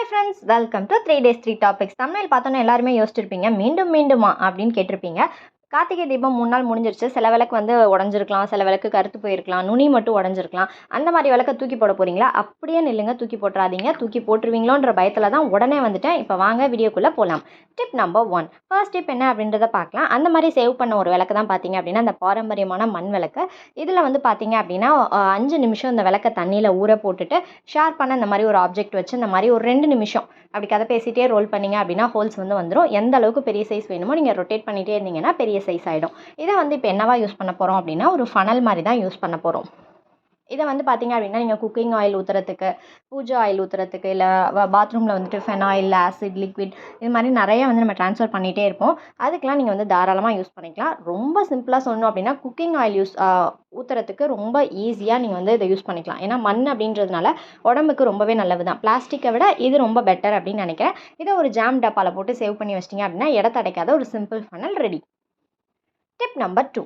Hi friends, welcome to 3 days 3 topics. தமிழில் பார்த்தோன்னா எல்லாருமே யோசிச்சிருப்பீங்க மீண்டும் மீண்டுமா அப்படின்னு கேட்டிருப்பீங்க. கார்த்திகை தீபம் 3 நாள் முடிஞ்சிருச்சு. சில விளக்கு வந்து உடஞ்சிருக்கலாம், சில விளக்கு கருத்து போயிருக்கலாம், நுனி மட்டும் உடஞ்சிருக்கலாம். அந்த மாதிரி விளக்க தூக்கி போட போறீங்களா? அப்படியே நில்லுங்க, தூக்கி போட்டுறாதீங்க. தூக்கி போட்டுருவீங்களோன்ற பயத்தில் தான் உடனே வந்துட்டேன். இப்போ வாங்க வீடியோக்குள்ளே போகலாம். Tip number 1. ஃபர்ஸ்ட் டிப் என்ன அப்படின்றத பார்க்கலாம். அந்த மாதிரி சேவ் பண்ண ஒரு விளக்கு தான் பார்த்தீங்க அப்படின்னா அந்த பாரம்பரியமான மண் விளக்கு. இதில் வந்து பார்த்தீங்க அப்படின்னா 5 நிமிஷம் இந்த விளக்க தண்ணியில் ஊற போட்டுட்டு ஷார்ப்பான இந்த மாதிரி ஒரு ஆப்ஜெக்ட் வச்சு இந்த மாதிரி ஒரு 2 நிமிஷம் அப்படி கதை பேசிகிட்டே ரோல் பண்ணிங்க அப்படின்னா ஹோல்ஸ் வந்து வந்துடும். எந்த அளவுக்கு பெரிய சைஸ் வேணுமோ நீங்கள் ரொட்டேட் பண்ணிகிட்டே இருந்தீங்கன்னா பெரிய சைஸ் ஆகிடும். இதை வந்து இப்போ என்னவா யூஸ் பண்ண போகிறோம் அப்படின்னா ஒரு ஃபனல் மாதிரி தான் யூஸ் பண்ண போகிறோம். இதை வந்து பார்த்தீங்க அப்படின்னா நீங்கள் குக்கிங் ஆயில் ஊற்றுறதுக்கு, பூஜை ஆயில் ஊற்றுறதுக்கு, இல்லை பாத்ரூமில் வந்துட்டு ஃபெனாயில், ஆசிட், லிக்விட் இது மாதிரி நிறைய வந்து நம்ம ட்ரான்ஸ்ஃபர் பண்ணிகிட்டே இருப்போம். அதுக்கெலாம் நீங்கள் வந்து தாராளமாக யூஸ் பண்ணிக்கலாம். ரொம்ப சிம்பிளாக சொல்லணும் அப்படின்னா குக்கிங் ஆயில் ஊற்றுறதுக்கு ரொம்ப ஈஸியாக நீங்கள் வந்து இதை யூஸ் பண்ணிக்கலாம். ஏன்னா மண் அப்படின்றதுனால உடம்புக்கு ரொம்பவே நல்லது தான். பிளாஸ்டிக்கை விட இது ரொம்ப பெட்டர் அப்படின்னு நினைக்கிறேன். இதை ஒரு ஜாம் டப்பாவில் போட்டு சேவ் பண்ணி வச்சிட்டிங்க அப்படின்னா இடத்த அடைக்காத ஒரு simple funnel ready. Tip number 2.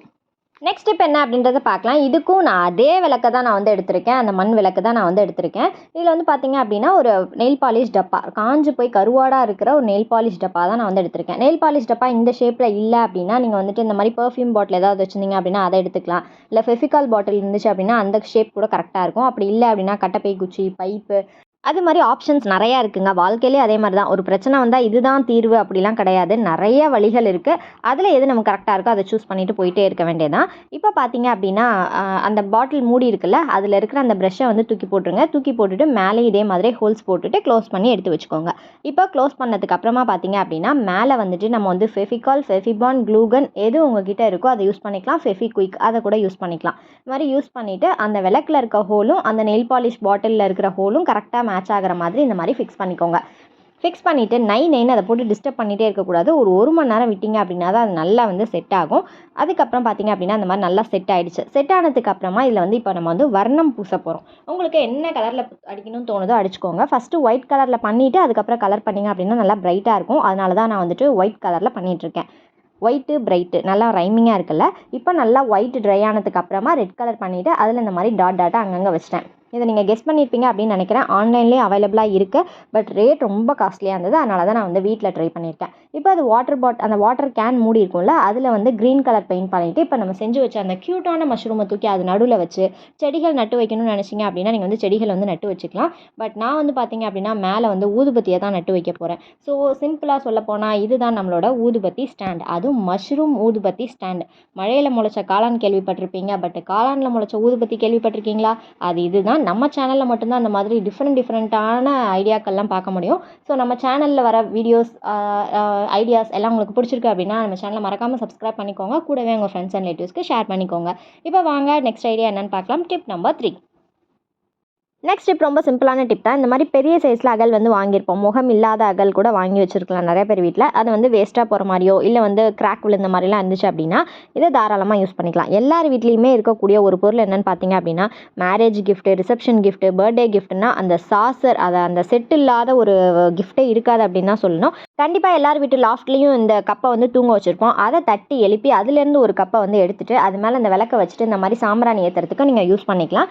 Next tip என்ன அப்படின்றத பார்க்கலாம். இதுக்கும் நான் அதே விளக்கை தான் நான் வந்து எடுத்திருக்கேன். அந்த மண் விளக்கு தான் நான் வந்து எடுத்திருக்கேன். இதில் வந்து பார்த்தீங்க அப்படின்னா ஒரு நெயில் பாலிஷ் டப்பா, காஞ்சு போய் கருவாடாக இருக்கிற ஒரு நெயில் பாலிஷ் டப்பா தான் நான் வந்து எடுத்திருக்கேன். நெயில் பாலிஷ் டப்பா இந்த ஷேப்பில் இல்லை அப்படின்னா நீங்கள் வந்துட்டு இந்த மாதிரி பெர்ஃப்யூம் பாட்டில் ஏதாவது வச்சுருந்தீங்க அப்படின்னா அதை எடுத்துக்கலாம். இல்லை ஃபெவிகால் பாட்டில் இருந்துச்சு அப்படின்னா அந்த ஷேப் கூட கரெக்டாக இருக்கும். அப்படி இல்லை அப்படின்னா கட்டைப்பை குச்சி, பைப்பு, அது மாதிரி ஆப்ஷன்ஸ் நிறையா இருக்குங்க. வாழ்க்கையிலே அதே மாதிரி தான். ஒரு பிரச்சனை வந்தால் இதுதான் தீர்வு அப்படிலாம் கிடையாது. நிறைய வழிகள் இருக்குது. அதில் எது நமக்கு கரெக்டாக இருக்கோ அதை சூஸ் பண்ணிவிட்டு போயிட்டே இருக்க வேண்டியதான். இப்போ பார்த்தீங்க அப்படின்னா அந்த பாட்டில் மூடி இருக்குல்ல, அதில் இருக்கிற அந்த ப்ரெஷ்ஷை வந்து தூக்கி போட்டுருங்க. தூக்கி போட்டுட்டு மேலே இதே மாதிரி ஹோல்ஸ் போட்டுட்டு க்ளோஸ் பண்ணி எடுத்து வச்சுக்கோங்க. இப்போ க்ளோஸ் பண்ணதுக்கு அப்புறமா பார்த்தீங்க அப்படின்னா மேலே வந்துட்டு நம்ம வந்து ஃபெவிகால், ஃபெவிபான், க்ளூகன் எது உங்ககிட்ட இருக்கோ அதை யூஸ் பண்ணிக்கலாம். ஃபெவிக்விக் அதை கூட யூஸ் பண்ணிக்கலாம். இது மாதிரி யூஸ் பண்ணிவிட்டு அந்த விளக்கில் இருக்க ஹோலும் அந்த நெயில் பாலிஷ் பாட்டிலில் இருக்கிற ஹோலும் கரெக்டாக மேட்ச் ஆகிற மாதிரி இந்த மாதிரி ஃபிக்ஸ் பண்ணிக்கோங்க. ஃபிக்ஸ் பண்ணிவிட்டு நைன்னு அதை போட்டு டிஸ்டர்ப் பண்ணிகிட்டே இருக்கக்கூடாது. ஒரு 1 மணி நேரம் விட்டிங்க அப்படின்னா தான் அது நல்லா வந்து செட் ஆகும். அதுக்கப்புறம் பார்த்தீங்க அப்படின்னா அந்த மாதிரி நல்லா செட் ஆகிடுச்சு. செட் ஆனதுக்கு அப்புறமா இதில் வந்து இப்போ நம்ம வந்து வர்ணம் பூச போகிறோம். உங்களுக்கு என்ன கலரில் அடிக்கணும்னு தோணுதோ அடிச்சுக்கோங்க. ஃபஸ்ட்டு ஒயிட் கலரில் பண்ணிவிட்டு அதுக்கப்புறம் கலர் பண்ணிங்க அப்படின்னா நல்லா பிரைட்டாக இருக்கும். அதனால தான் நான் வந்துட்டு ஒயிட் கலரில் பண்ணிகிட்ருக்கேன். ஒயிட்டு பிரைட்டு நல்லா ரைமிங்காக இருக்குல்ல. இப்போ நல்லா ஒயிட் ட்ரை ஆனதுக்கு அப்புறமா ரெட் கலர் பண்ணிவிட்டு அதில் இந்த மாதிரி டாட்டாக அங்கங்கே வச்சிட்டேன். இதை நீங்கள் கெஸ் பண்ணியிருப்பீங்க அப்படின்னு நினைக்கிறேன். ஆன்லைன்லேயே அவைலபிளாக இருக்குது. பட் ரேட் ரொம்ப காஸ்ட்லியாக இருந்தது. அதனால தான் நான் வந்து வீட்டில் ட்ரை பண்ணியிருக்கேன். இப்போ அது அந்த வாட்டர் கேன் மூடி இருக்கும்ல, அதில் வந்து க்ரீன் கலர் பெயிண்ட் பண்ணிவிட்டு இப்போ நம்ம செஞ்சு வச்ச அந்த க்யூட்டான மஷ்ரூமை தூக்கி அது நடுவில் வச்சு செடிகள் நட்டு வைக்கணும்னு நினச்சிங்க அப்படின்னா நீங்கள் வந்து செடிகள் வந்து நட்டு வச்சுக்கலாம். பட் நான் வந்து பார்த்தீங்க அப்படின்னா மேலே வந்து ஊதுபத்தியை தான் நட்டு வைக்க போகிறேன். ஸோ சிம்பிளாக சொல்ல போனால் இதுதான் நம்மளோட ஊதுபத்தி ஸ்டாண்ட். அதுவும் மஷ்ரூம் ஊதுபத்தி ஸ்டாண்ட். மழையில் முளைச்ச காளான் கேள்விப்பட்டிருப்பீங்க. பட் காளானில் முளைச்ச ஊதுபத்தி கேள்விப்பட்டிருக்கீங்களா? அது இதுதான். நம்ம சேனலில் மட்டும்தான் அந்த மாதிரி டிஃப்ரெண்ட்டான ஐடியாக்கள்லாம் பார்க்க முடியும். ஸோ நம்ம சேனலில் வர வீடியோஸ், ஐடியாஸ் எல்லாம் உங்களுக்கு பிடிச்சிருக்கு அப்படின்னா நம்ம சேனலை மறக்காமல் சப்ஸ்கிரைப் பண்ணிக்கோங்க. கூடவே உங்கள் ஃப்ரெண்ட்ஸ் அண்ட் ரிலேட்டிவ்ஸ்க்கு ஷேர் பண்ணிக்கோங்க. இப்போ வாங்க நெக்ஸ்ட் ஐடியா என்னென்னு பார்க்கலாம். Tip number 3. நெக்ஸ்ட் டிப் ரொம்ப சிம்பிளான டிப் தான். இந்த மாதிரி பெரிய சைஸில் அகல் வந்து வாங்கியிருப்போம். முகம் இல்லாத அகல் கூட வாங்கி வச்சுருக்கலாம் நிறைய பேர் வீட்டில். அது வந்து வேஸ்ட்டாக போகிற மாதிரியோ இல்லை வந்து கிராக் விழுந்த மாதிரிலாம் இருந்துச்சு அப்படின்னா இதை தாராளமாக யூஸ் பண்ணிக்கலாம். எல்லார் வீட்லேயுமே இருக்கக்கூடிய ஒரு பொருள் என்னென்னு பார்த்தீங்க அப்படின்னா marriage gift, reception gift, birthday கிஃப்ட்னா அந்த சாசர், அதை அந்த செட் இல்லாத ஒரு கிஃப்ட்டே இருக்காது அப்படின்னு தான் சொல்லணும். கண்டிப்பாக எல்லார் வீட்டு லாஃப்ட்லேயும் இந்த கப்பை வந்து தூங்க வச்சுருப்போம். அதை தட்டி எழுப்பி அதுலேருந்து ஒரு கப்பை வந்து எடுத்துகிட்டு அது மேலே அந்த விளக்கை வச்சுட்டு இந்த மாதிரி சாம்பிராணி ஏற்றுறதுக்கு நீங்கள் யூஸ் பண்ணிக்கலாம்.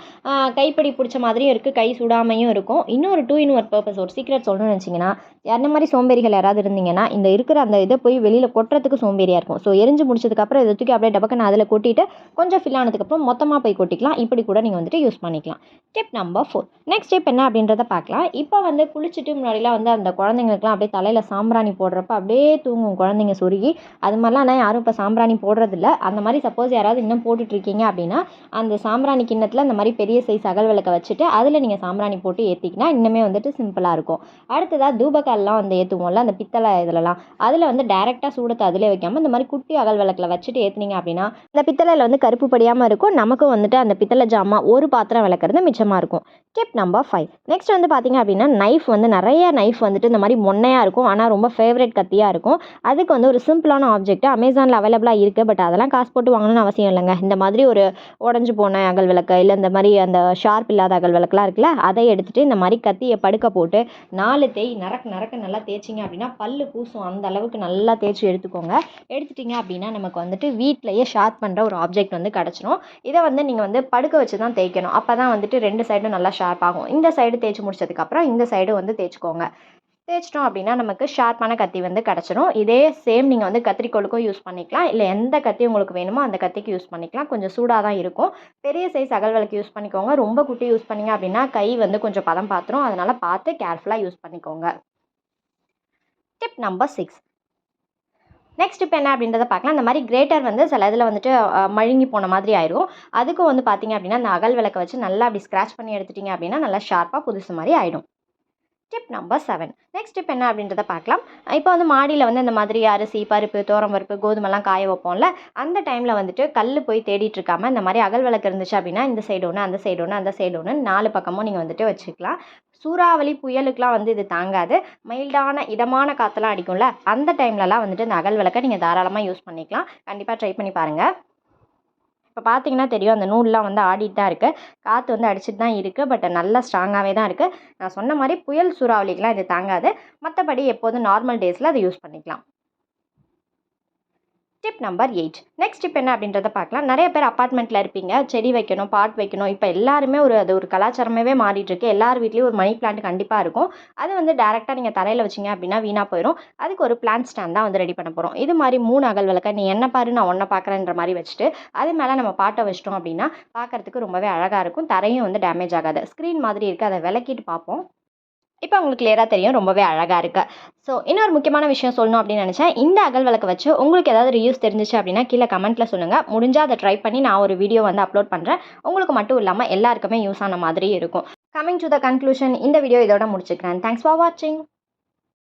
கைப்பிடி பிடிச்ச மாதிரியும் இருக்குது, கை சுடாமையும் இருக்கும். இன்னொரு 2 in 1 பர்பஸ் ஒரு சீக்ரெட் சொல்லணும்னு நினச்சிங்கன்னா, அந்த மாதிரி சோம்பேறிகள் யாராவது இருந்தீங்கன்னா இந்த இருக்கிற அந்த இதை போய் வெளியில் கொட்டுறதுக்கு சோம்பேறியாக இருக்கும். ஸோ எரிஞ்சு முடிச்சதுக்கப்புறம் இதை தூக்கி அப்படியே டபக்குன்னு அதில் கொட்டிட்டு கொஞ்சம் ஃபில் ஆனதுக்கப்புறம் மொத்தமாக போய் கொட்டிக்கலாம். இப்படி கூட நீங்கள் வந்துட்டு யூஸ் பண்ணிக்கலாம். Tip number 4. நெக்ஸ்ட் டிப் என்ன அப்படின்றத பார்க்கலாம். இப்போ வந்து குளிச்சுட்டு முன்னாடிலாம் வந்து அந்த குழந்தைங்களுக்குலாம் அப்படியே தலையில் சாம்பிராணி போடுறப்ப அப்படியே தூங்கும் குழந்தைங்க சொருகி. அது மாதிரிலாம் நான் யாரும் இப்போ சாம்பிராணி போடுறதில்ல. அந்த மாதிரி சப்போஸ் யாராவது இன்னும் போட்டுட்ருக்கீங்க அப்படின்னா அந்த சாம்பிராணி கிண்ணத்தில் இந்த மாதிரி பெரிய சைஸ் அகல் விளக்கை வச்சுட்டு அதில் நீங்கள் சாம்பிராணி போட்டு ஏற்றிக்கினா இன்னுமே வந்துட்டு சிம்பிளாக இருக்கும். அடுத்ததாக தூபக்கால்லாம் வந்து ஏற்றுவோம்ல அந்த பித்தளை இதிலலாம், அதில் வந்து டைரெக்டாக சூடத்தை அதிலே வைக்காமல் இந்த மாதிரி குட்டி அகல் விளக்கில் வச்சுட்டு ஏற்றுனீங்க அப்படின்னா அந்த பித்தளையில் வந்து கருப்பு படியாமல் இருக்கும். நமக்கும் வந்துட்டு அந்த பித்தளை ஜாமான் ஒரு பாத்திரம் விளக்குறது மிச்சமாக இருக்கும். Tip number 5. நெக்ஸ்ட் வந்து பார்த்தீங்க அப்படின்னா நைஃப் வந்து நிறைய நைஃப் வந்துட்டு இந்த மாதிரி மொன்னையாக இருக்கும். ஆனால் ரொம்ப ரொம்ப ஃபேவரட் கத்தியாக இருக்கும். அதுக்கு வந்து ஒரு சிம்பிளான ஆப்ஜெக்ட் அமேசானில் அவைலபிளாக இருக்குது. பட் அதெல்லாம் காசு போட்டு வாங்கணும்னு அவசியம் இல்லைங்க. இந்த மாதிரி ஒரு உடஞ்சி போன அகல் விளக்கு இல்லை இந்த மாதிரி அந்த ஷார்ப் இல்லாத அகல் விளக்குலாம் இருக்குல்ல, அதை எடுத்துகிட்டு இந்த மாதிரி கத்தியை படுக்க போட்டு 4 தேய் நரக்க நல்லா தேய்ச்சிங்க அப்படின்னா பல்லு கூசும். அந்த அளவுக்கு நல்லா தேய்ச்சி எடுத்துக்கோங்க. எடுத்துட்டிங்க அப்படின்னா நமக்கு வந்துட்டு வீட்டிலையே ஷார்ப் பண்ணுற ஒரு ஆப்ஜெக்ட் வந்து கிடச்சிரும். இதை வந்து நீங்கள் வந்து படுக்க வச்சு தான் தேய்க்கணும். அப்போ தான் வந்துட்டு 2 சைடும் நல்லா ஷார்ப் ஆகும். இந்த சைடு தேய்ச்சி முடிச்சதுக்கப்புறம் இந்த சைடு வந்து தேய்ச்சிக்கோங்க. தேய்ச்சிட்டோம் அப்படின்னா நமக்கு ஷார்ப்பான கத்தி வந்து கிடச்சிரும். இதே சேம் நீங்கள் வந்து கத்திரிக்கோலுக்கும் யூஸ் பண்ணிக்கலாம். இல்லை எந்த கத்தி உங்களுக்கு வேணுமோ அந்த கத்திக்கு யூஸ் பண்ணிக்கலாம். கொஞ்சம் சூடாக தான் இருக்கும். பெரிய சைஸ் அகல் விளக்கு யூஸ் பண்ணிக்கோங்க. ரொம்ப குட்டி யூஸ் பண்ணிங்க அப்படின்னா கை வந்து கொஞ்சம் பதம் பார்த்துரும். அதனால் பார்த்து கேர்ஃபுல்லாக யூஸ் பண்ணிக்கோங்க. Tip number 6. நெக்ஸ்ட் டிப் என்ன அப்படின்றத பார்க்கலாம். இந்த மாதிரி கிரேட்டர் வந்து சில இதில் வந்துட்டு மழுங்கி போன மாதிரி ஆயிடும். அதுக்கும் வந்து பார்த்தீங்க அப்படின்னா அந்த அகல் விளக்கை வச்சு நல்லா அப்படி ஸ்க்ராட்ச் பண்ணி எடுத்துட்டிங்க அப்படின்னா நல்லா ஷார்ப்பாக புதுசு மாதிரி ஆகிடும். Tip number 7. நெக்ஸ்ட் டிப் என்ன அப்படின்றத பார்க்கலாம். இப்போ வந்து மாடியில் வந்து இந்த மாதிரி அரிசி, பருப்பு, துவரம்பருப்பு, கோதுமெல்லாம் காய வைப்போம்ல, அந்த டைமில் வந்துட்டு கல் போய் தேடிட்டு இருக்காமல் இந்த மாதிரி அகல் விளக்கு இருந்துச்சு அப்படின்னா இந்த சைடு ஒன்று, அந்த சைடு ஒன்று, அந்த சைடு ஒன்று 4 பக்கமும் நீங்கள் வந்துட்டு வச்சுக்கலாம். சூறாவளி புயலுக்குலாம் வந்து இது தாங்காது. மைல்டான இதமான காற்றெல்லாம் அடிக்கும்ல, அந்த டைம்லலாம் வந்துட்டு இந்த அகல் விளக்கை நீங்கள் தாராளமாக யூஸ் பண்ணிக்கலாம். கண்டிப்பாக ட்ரை பண்ணி பாருங்கள். இப்போ பார்த்தீங்கன்னா தெரியும், அந்த நூல்லாம் வந்து ஆடிட்டு தான் இருக்குது. காற்று வந்து அடிச்சுட்டு தான் இருக்குது. பட் நல்லா ஸ்ட்ராங்காகவே தான் இருக்குது. நான் சொன்ன மாதிரி புயல் சூறாவளிக்கெலாம் இது தாங்காது. மற்றபடி எப்போதும் நார்மல் டேஸில் அதை யூஸ் பண்ணிக்கலாம். Tip number 8. நெக்ஸ்ட் டிப் என்ன அப்படின்றத பார்க்கலாம். நிறைய பேர் அப்பார்ட்மெண்ட்டில் இருப்பீங்க. செடி வைக்கணும், பாட் வைக்கணும். இப்போ எல்லாருமே அது ஒரு கலாச்சாரமாகவே மாறிட்டுருக்கு. எல்லார் வீட்லேயும் ஒரு மணி பிளான்ட் கண்டிப்பாக இருக்கும். அது வந்து டேரெக்டாக நீங்கள் தரையில் வச்சிங்க அப்படின்னா வீணாக போயிடும். அதுக்கு ஒரு பிளான்ட் ஸ்டாண்ட் தான் வந்து ரெடி பண்ண போகிறோம். இது மாதிரி 3 அகல் விளக்க நீ என்ன பாரு நான் ஒன்றை பார்க்குறேன்ற மாதிரி வச்சுட்டு அது மேலே நம்ம பாட்டை வச்சிட்டோம் அப்படின்னா பார்க்குறதுக்கு ரொம்பவே அழகாக இருக்கும். தரையும் வந்து டேமேஜ் ஆகாது. ஸ்க்ரீன் மாதிரி இருக்குது. அதை விளக்கிட்டு பார்ப்போம். இப்போ உங்களுக்கு கிளியராக தெரியும், ரொம்பவே அழகாக இருக்குது. ஸோ இன்னொரு முக்கியமான விஷயம் சொல்லணும் அப்படின்னு நினச்சேன். இந்த அகல் விளக்கு வச்சு உங்களுக்கு ஏதாவது ரிவ்யூஸ் தெரிஞ்சிச்சு அப்படின்னா கீழே கமெண்ட்டில் சொல்லுங்கள். முடிஞ்சால் அதை ட்ரை பண்ணி நான் ஒரு வீடியோ வந்து அப்லோட் பண்ணுறேன். உங்களுக்கு மட்டும் இல்லாமல் எல்லாருக்குமே யூஸ் ஆன மாதிரி இருக்கும். கமிங் டு த கன்க்ளூஷன், இந்த வீடியோ இதோட முடிச்சுக்கிறேன். தேங்க்ஸ் ஃபார் வாட்சிங்.